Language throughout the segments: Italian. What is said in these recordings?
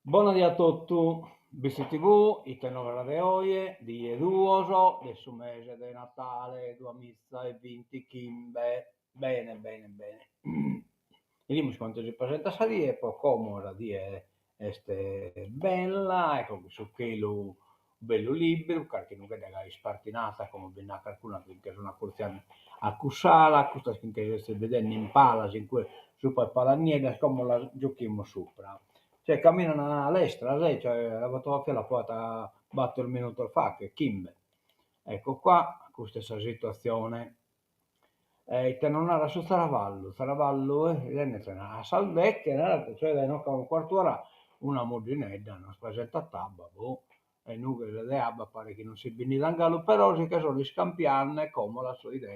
Buonasera a tutti, visto TV, i tenore de oie, di Eduoso, del suo mese di Natale, 2020, Kimbe, bene, bene, bene. Vediamo quanto si presenta a die, poi come la die bella, ecco, su quello bello libero, perché non è da spartinata come ben a qualcuno finché sono accorziani a Cussala, questa finché si vedendo in pala, in cui su per palaniere, come la giochiamo sopra. Cioè camminano all'estra, lei, cioè, la fotografia la porta battere il minuto fa, che è Kim. Ecco qua, questa è la situazione. Che non era su Saravallo, lei a Saldecche, cioè da no, un quarto d'ora una moginedda, non si presenta a tabba, boh, e nulla le abba pare che non si bini d'angalo, però si che sono di scampiarne come la sua idea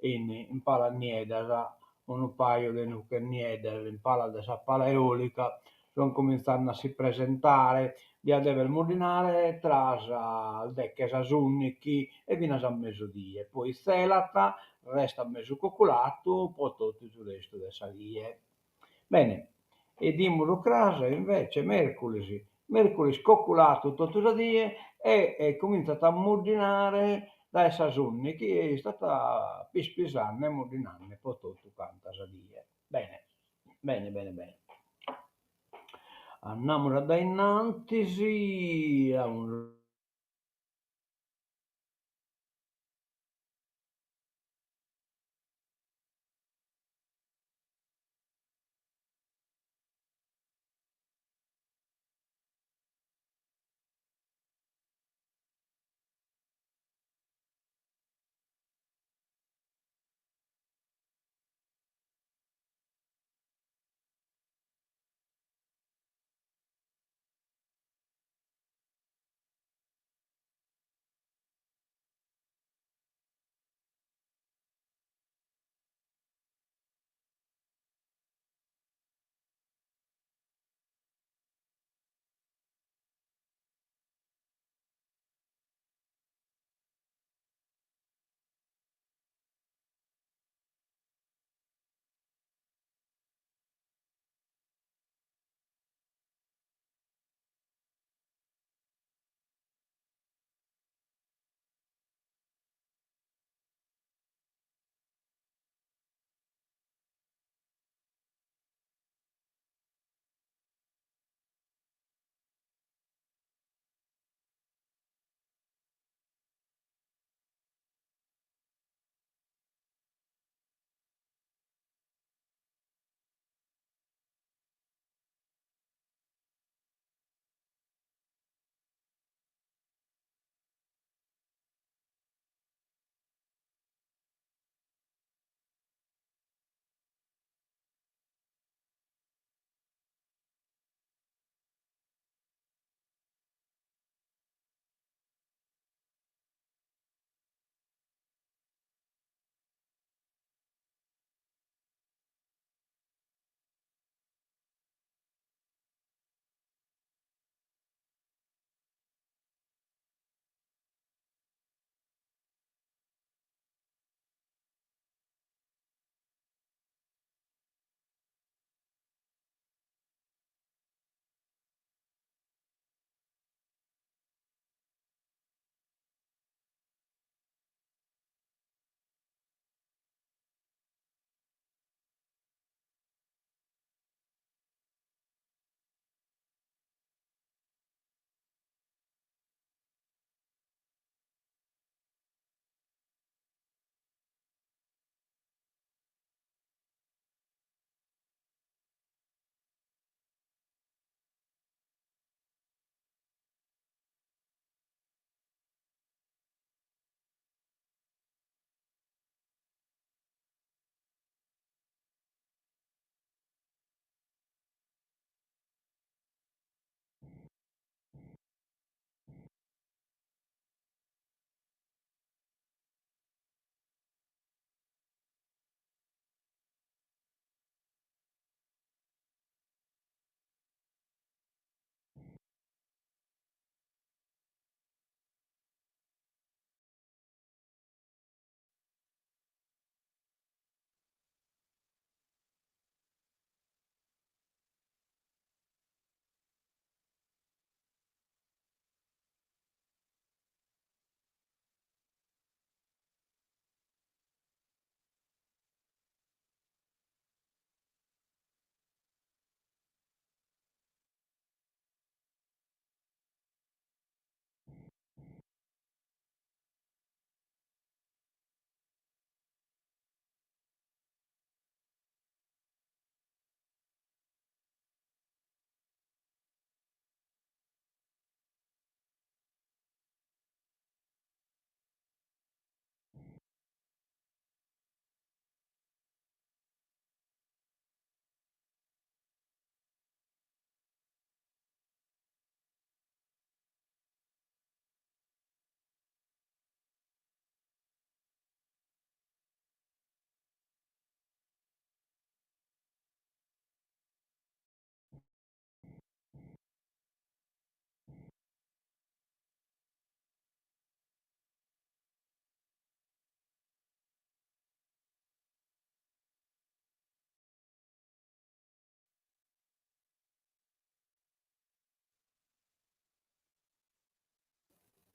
in palanieda, un paio di nuccherniede in pala della pala eolica, sono cominciando a si presentare, di aver mulinare tra il decche Sasunnichi e fino a mezzodì, poi Selata resta mezzo coccolato, poi tutto il resto delle salie. Bene, e di Murocrasa invece mercoledì coccolato tutto il giorno e cominciato a muginare dai Sasunni, che è stata pispisarne e muginarne poi tutto quanto salie. Bene, bene, bene, bene. Andiamo da innanzi a un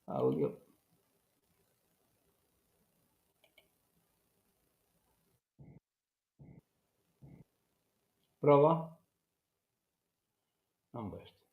Audio. Prova? Non questo.